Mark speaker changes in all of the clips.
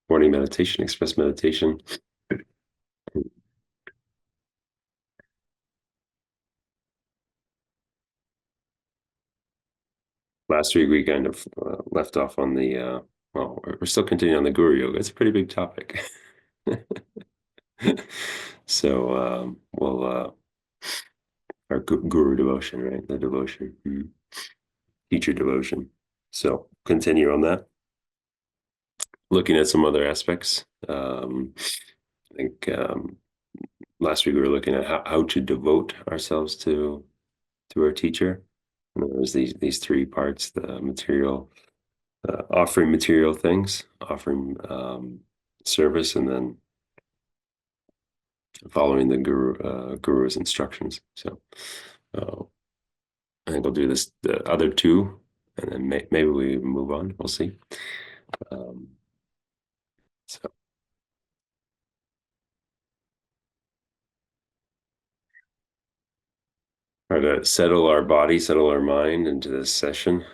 Speaker 1: morning meditation, express meditation. Last week we kind of left off on the well, we're still continuing on the guru yoga. It's a pretty big topic. So we'll our guru devotion, right? The devotion, teacher devotion. So continue on that. Looking at some other aspects. I think last week we were looking at how to devote ourselves to our teacher. And there was these three parts: the material, offering material things, offering service, and then following the guru's instructions. So uh, I think we'll do the other two, and then maybe we move on. We'll see. Um, so try to settle our body, settle our mind into this session.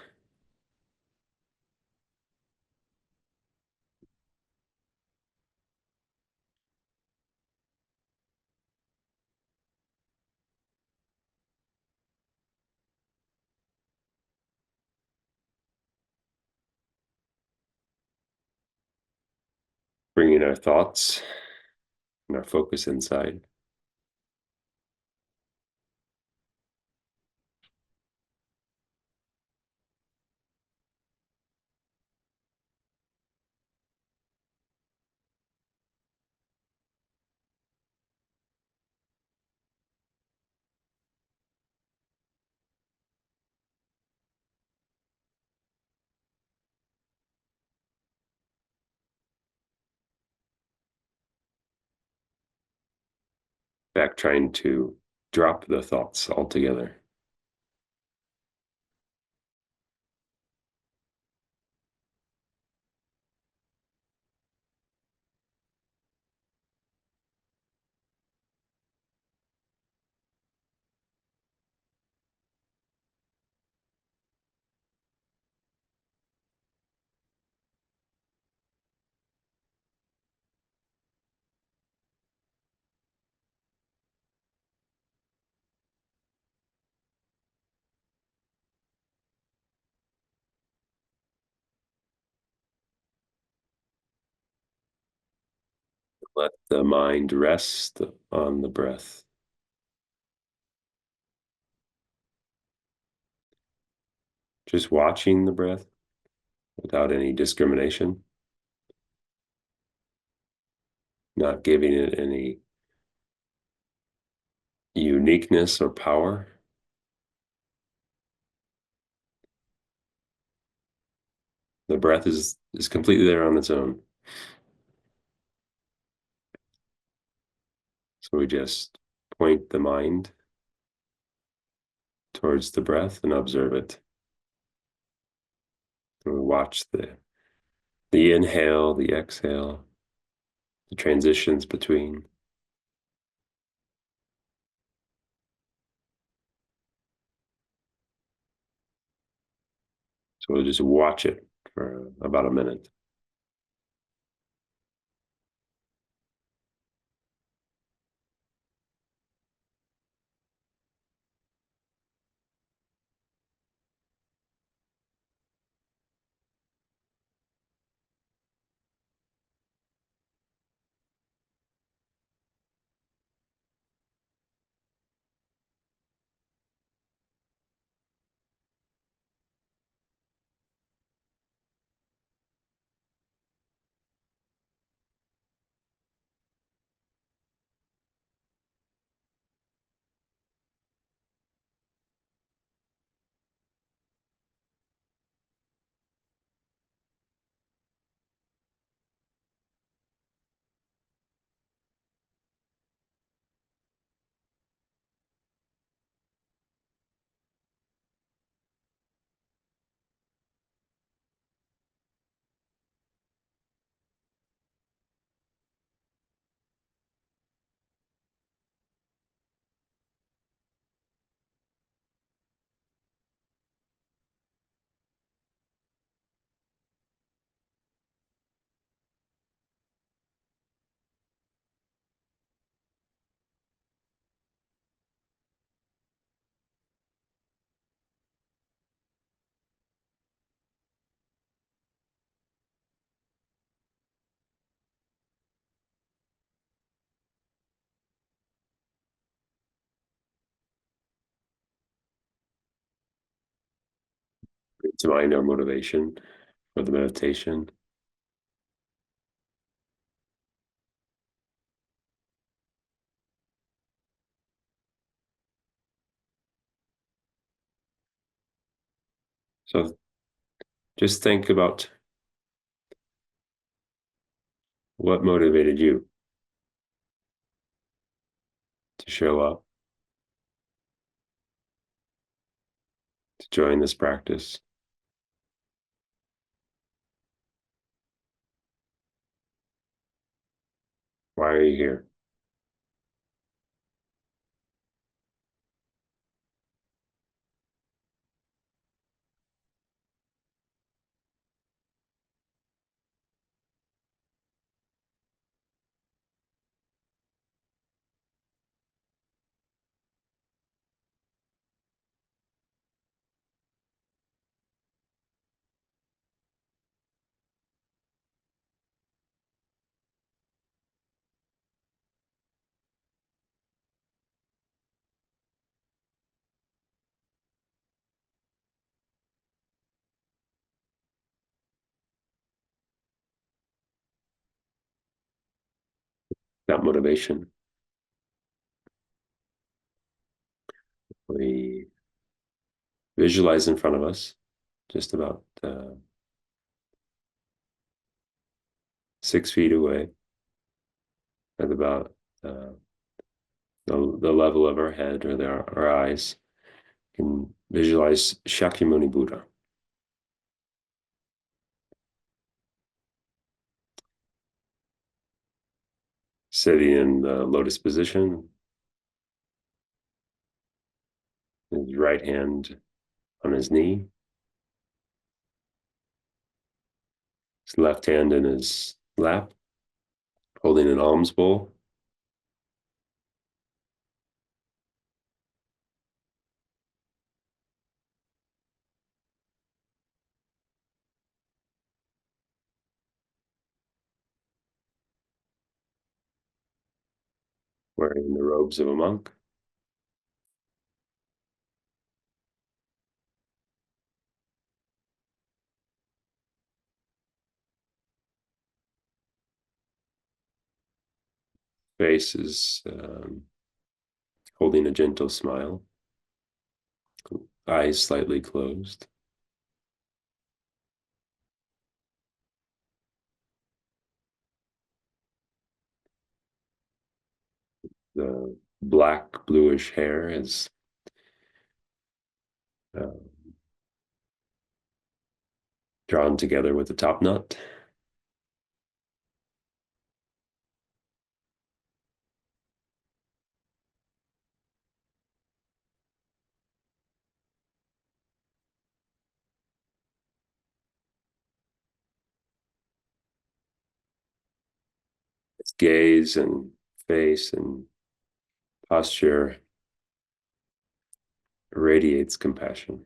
Speaker 1: Bringing our thoughts and our focus inside. Back trying to drop the thoughts altogether. Let the mind rest on the breath. Just watching the breath without any discrimination, not giving it any uniqueness or power. The breath is completely there on its own. So we just point the mind towards the breath and observe it. And we watch the inhale, the exhale, the transitions between. So we'll just watch it for about a minute. to mind our motivation for the meditation. So just think about what motivated you to show up, to join this practice. Why are you here? That motivation. We visualize in front of us, just about 6 feet away, at about the level of our head or our eyes. You can visualize Shakyamuni Buddha. Sitting in the lotus position, his right hand on his knee, his left hand in his lap, holding an alms bowl. Wearing the robes of a monk. Face is holding a gentle smile. Eyes slightly closed. The black bluish hair is uh, drawn together with the top knot. Its gaze and face and posture radiates compassion.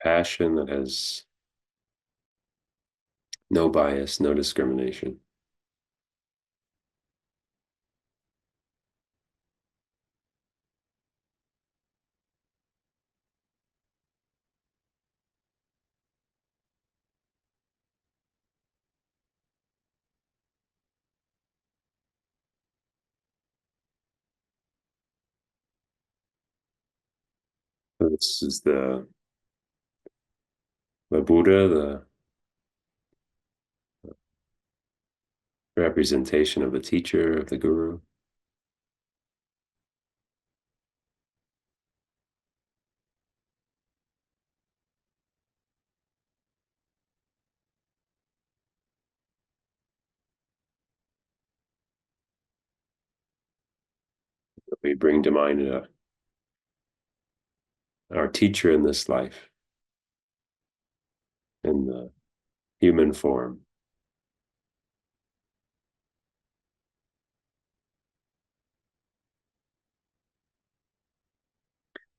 Speaker 1: Passion that has no bias, no discrimination. So this is the Buddha, the representation of the teacher, of the guru. We bring to mind our teacher in this life, in the human form.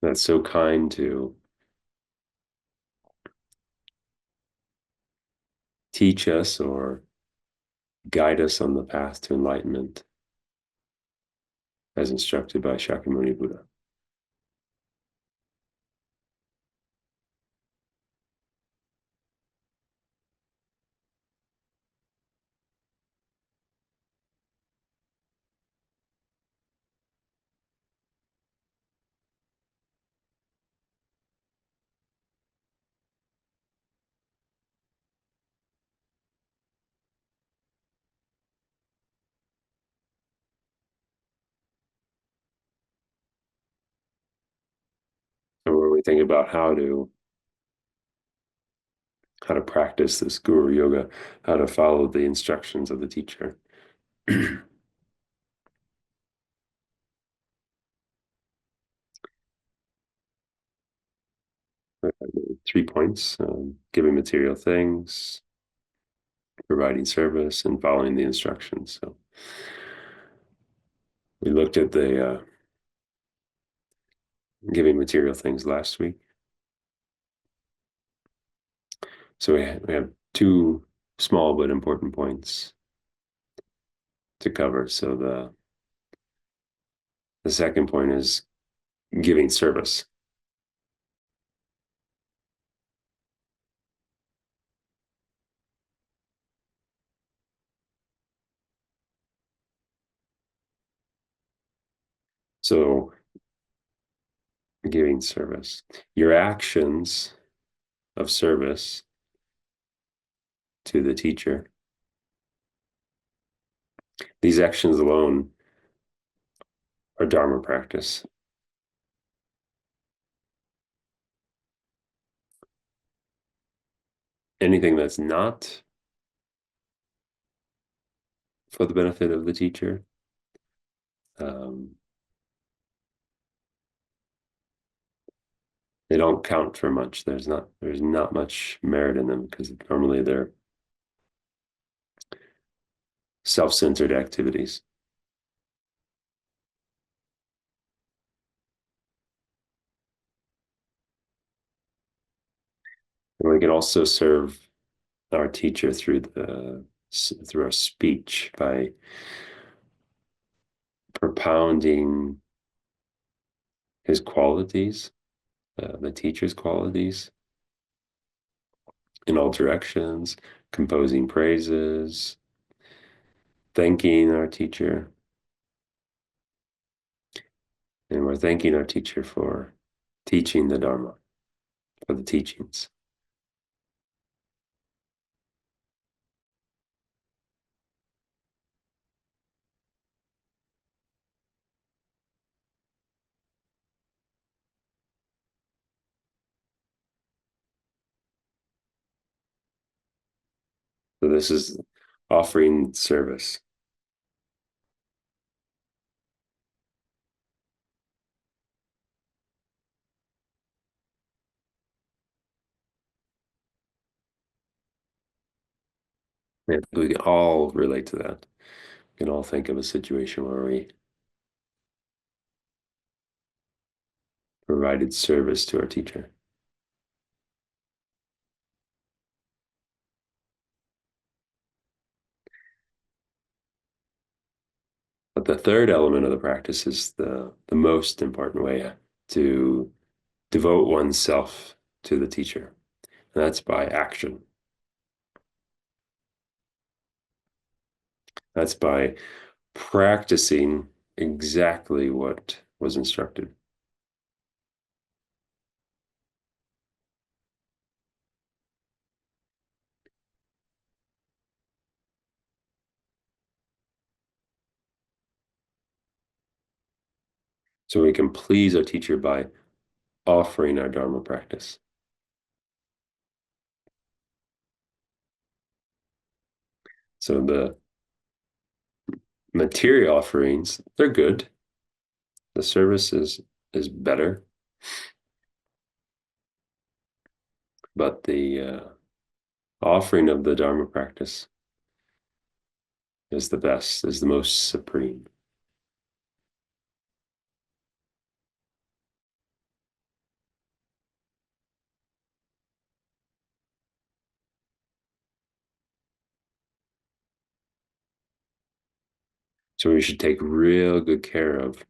Speaker 1: That's so kind to teach us or guide us on the path to enlightenment as instructed by Shakyamuni Buddha. And when we think about how to practice this guru yoga, how to follow the instructions of the teacher. 3 points: giving material things, providing service, and following the instructions. So we looked at the giving material things last week. So we have two small but important points to cover. So the second point is giving service. So giving service, your actions of service to the teacher, these actions alone are Dharma practice. Anything that's not for the benefit of the teacher, they don't count for much. There's not much merit in them because normally they're self-centered activities. And we can also serve our teacher through our speech by propounding his qualities, the teacher's qualities in all directions, composing praises, thanking our teacher. And we're thanking our teacher for teaching the Dharma, for the teachings. So this is offering service. And we can all relate to that. We can all think of a situation where we provided service to our teacher. But the third element of the practice is the most important way to devote oneself to the teacher. And that's by action. That's by practicing exactly what was instructed. So we can please our teacher by offering our Dharma practice. So the material offerings, they're good. The service is better. But the offering of the Dharma practice is the best, is the most supreme. So we should take real good care of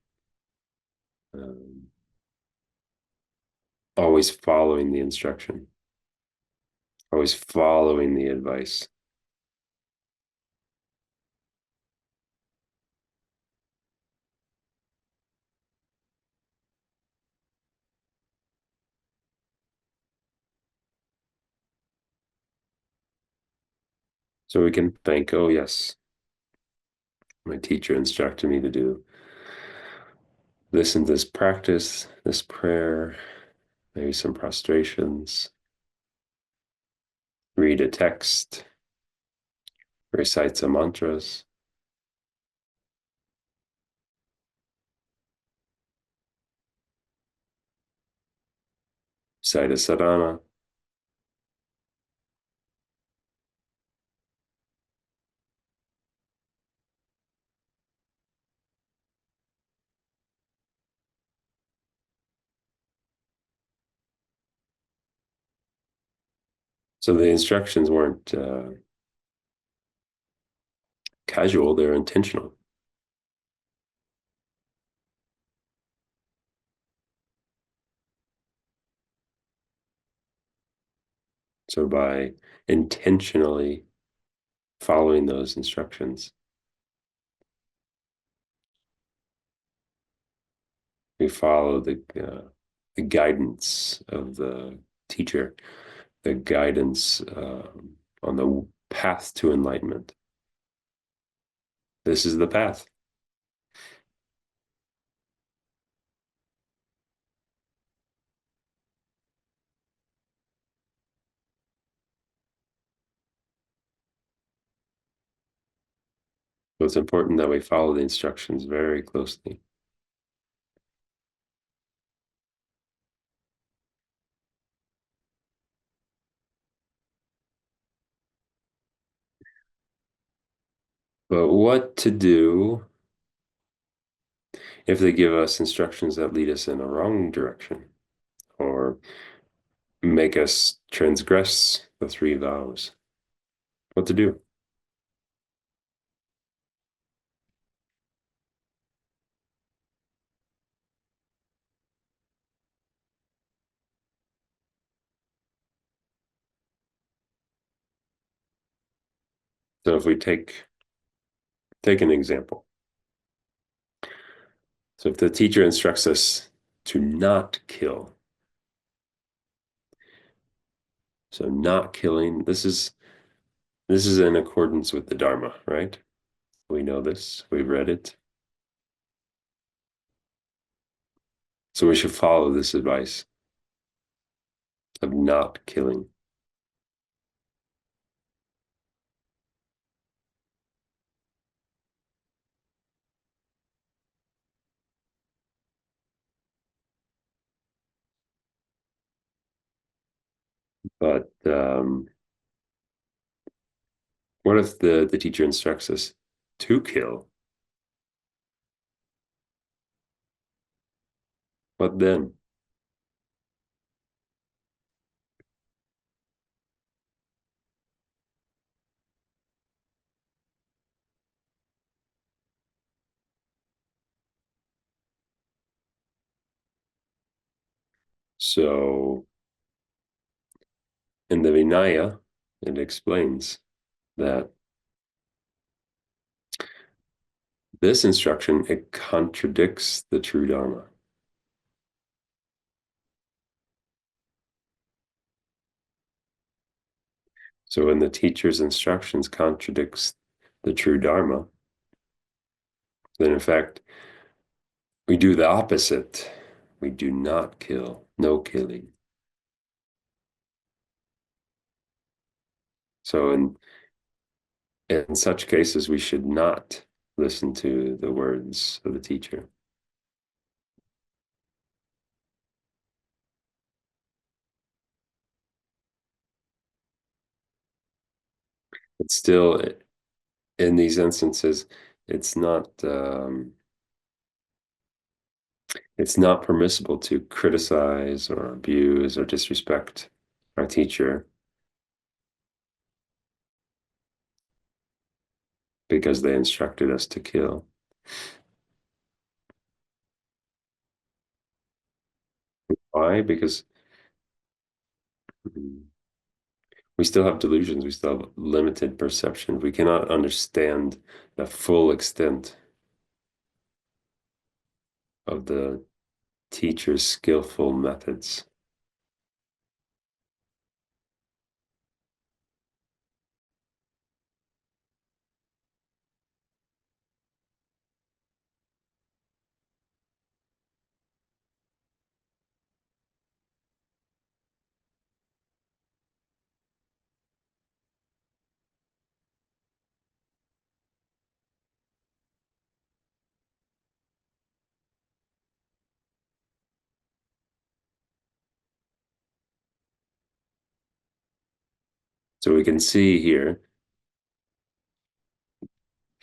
Speaker 1: um, always following the instruction, always following the advice. So we can think, oh, yes, my teacher instructed me to do this and this practice, this prayer, maybe some prostrations, read a text, recite some mantras, recite a sadhana. So the instructions weren't casual, they're intentional. So by intentionally following those instructions, we follow the guidance of the teacher, the guidance on the path to enlightenment. This is the path. So it's important that we follow the instructions very closely. But what to do if they give us instructions that lead us in a wrong direction or make us transgress the three vows? What to do? So if we take an example. So if the teacher instructs us to not kill, so not killing, this is in accordance with the Dharma, right? We know this, we've read it. So we should follow this advice of not killing. But what if the teacher instructs us to kill? What then? So in the Vinaya, it explains that this instruction, it contradicts the true Dharma. So when the teacher's instructions contradicts the true Dharma, then in fact, we do the opposite. We do not kill, no killing. So in such cases, we should not listen to the words of the teacher. It's still, in these instances, it's not it's not permissible to criticize or abuse or disrespect our teacher because they instructed us to kill. Why? Because mm, we still have delusions. We still have limited perception. We cannot understand the full extent of the teacher's skillful methods. So we can see here,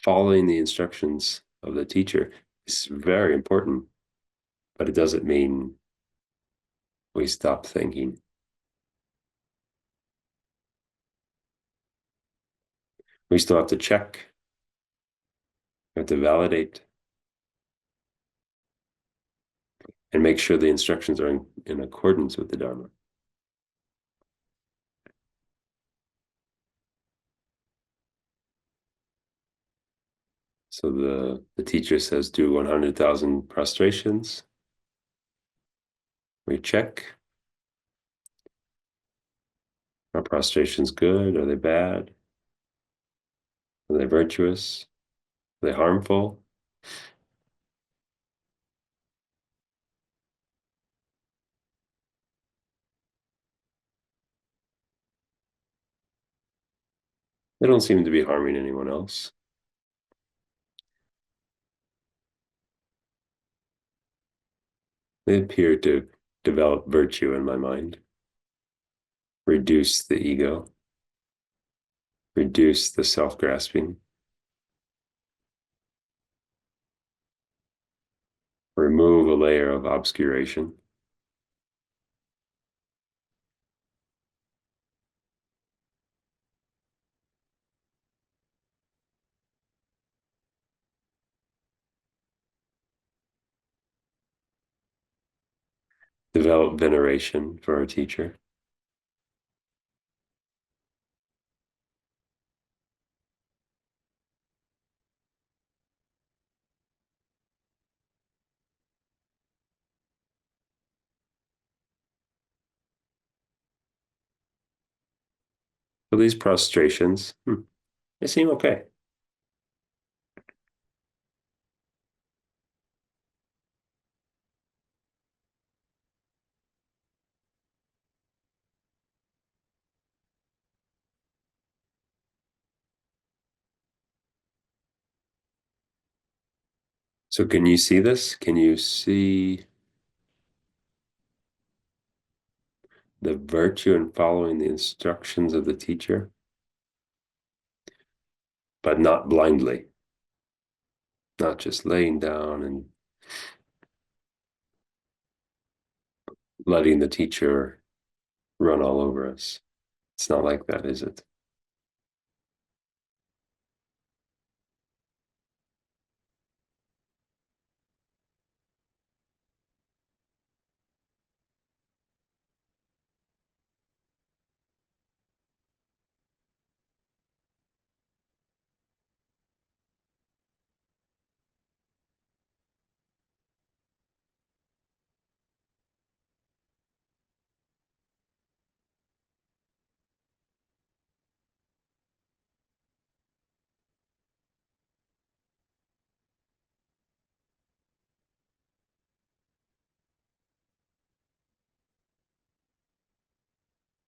Speaker 1: following the instructions of the teacher is very important, but it doesn't mean we stop thinking. We still have to check, we have to validate, and make sure the instructions are in accordance with the Dharma. So the teacher says do 100,000 prostrations. We check. Are prostrations good? Are they bad? Are they virtuous? Are they harmful? They don't seem to be harming anyone else. They appear to develop virtue in my mind, reduce the ego, reduce the self-grasping, remove a layer of obscuration, develop veneration for our teacher. So these prostrations, they seem okay. So can you see this? Can you see the virtue in following the instructions of the teacher, but not blindly, not just laying down and letting the teacher run all over us? It's not like that, is it?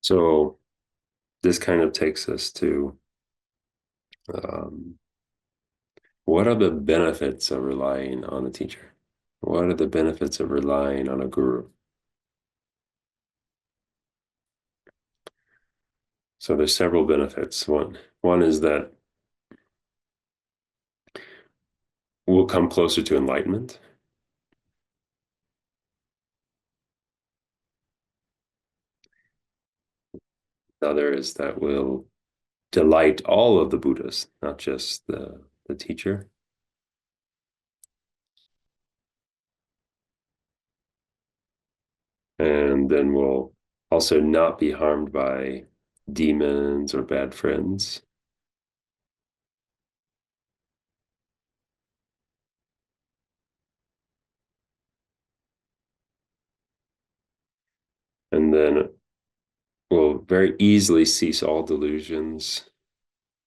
Speaker 1: So this kind of takes us to um, what are the benefits of relying on a teacher? What are the benefits of relying on a guru? So there's several benefits. One is that we'll come closer to enlightenment. The other is that we'll delight all of the Buddhas, not just the teacher. And then we'll also not be harmed by demons or bad friends. And then we'll very easily cease all delusions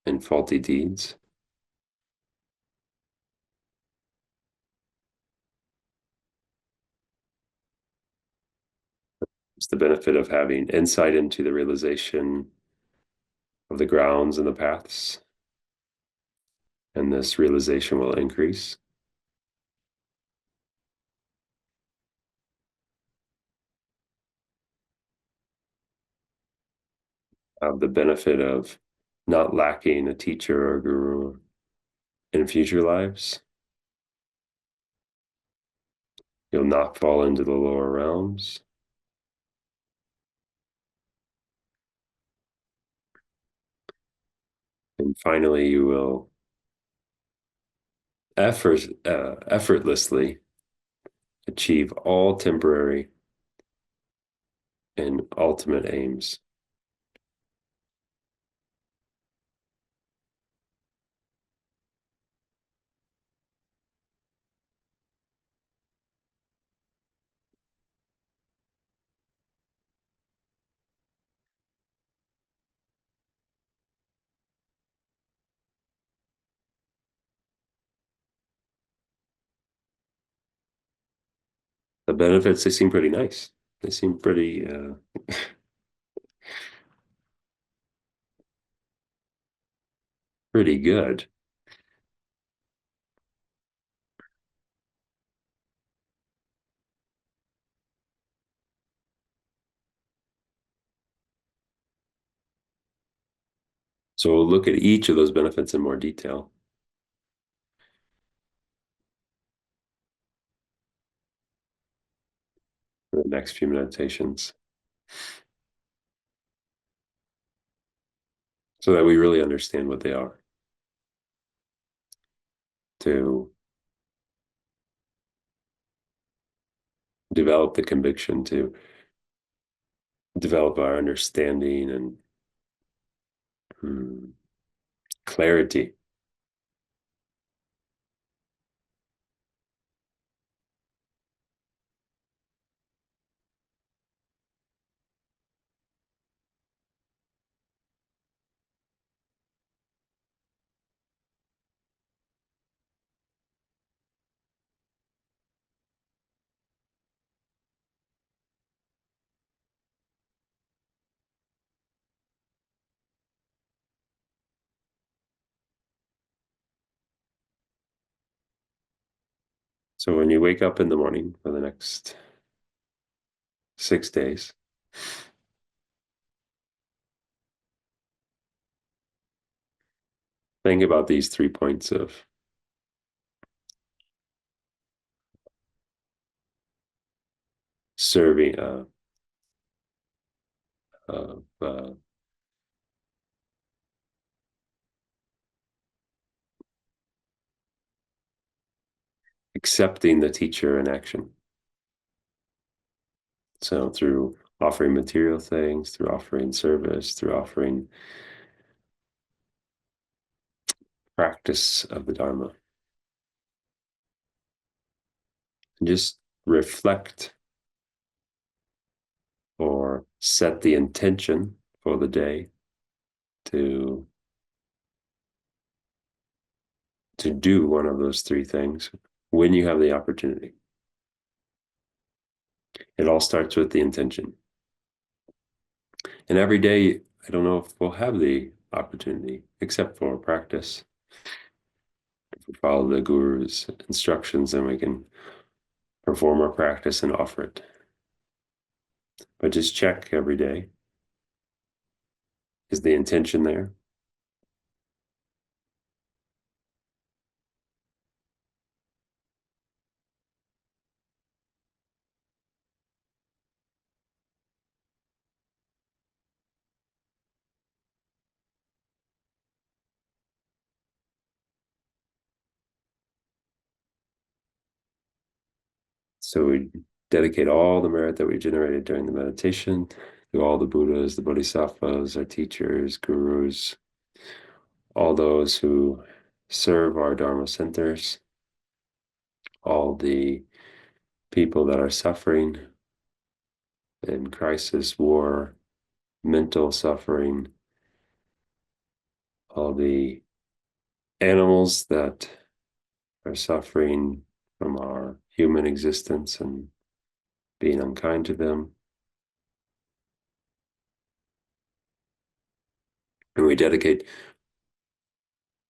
Speaker 1: and faulty deeds. It's the benefit of having insight into the realization of the grounds and the paths. And this realization will increase. Have the benefit of not lacking a teacher or guru in future lives. You'll not fall into the lower realms. And finally, you will effortlessly achieve all temporary and ultimate aims. The benefits, they seem pretty nice. They seem pretty good. So we'll look at each of those benefits in more detail in the next few meditations so that we really understand what they are, to develop the conviction, to develop our understanding and hmm, clarity. So when you wake up in the morning for the next 6 days, think about these 3 points of serving, of accepting the teacher in action. So through offering material things, through offering service, through offering practice of the Dharma. And just reflect or set the intention for the day to do one of those 3 things when you have the opportunity. It all starts with the intention. And every day, I don't know if we'll have the opportunity, except for practice. If we follow the guru's instructions, then we can perform our practice and offer it. But just check every day. Is the intention there? So dedicate all the merit that we generated during the meditation to all the Buddhas, the Bodhisattvas, our teachers, gurus, all those who serve our Dharma centers, all the people that are suffering in crisis, war, mental suffering, all the animals that are suffering from our human existence and being unkind to them. And we dedicate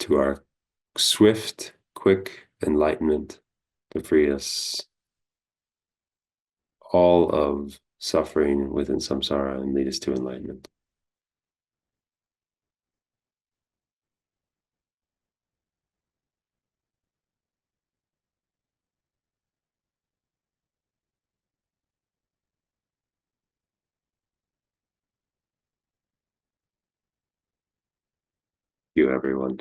Speaker 1: to our swift, quick enlightenment to free us all of suffering within samsara and lead us to enlightenment. You, everyone.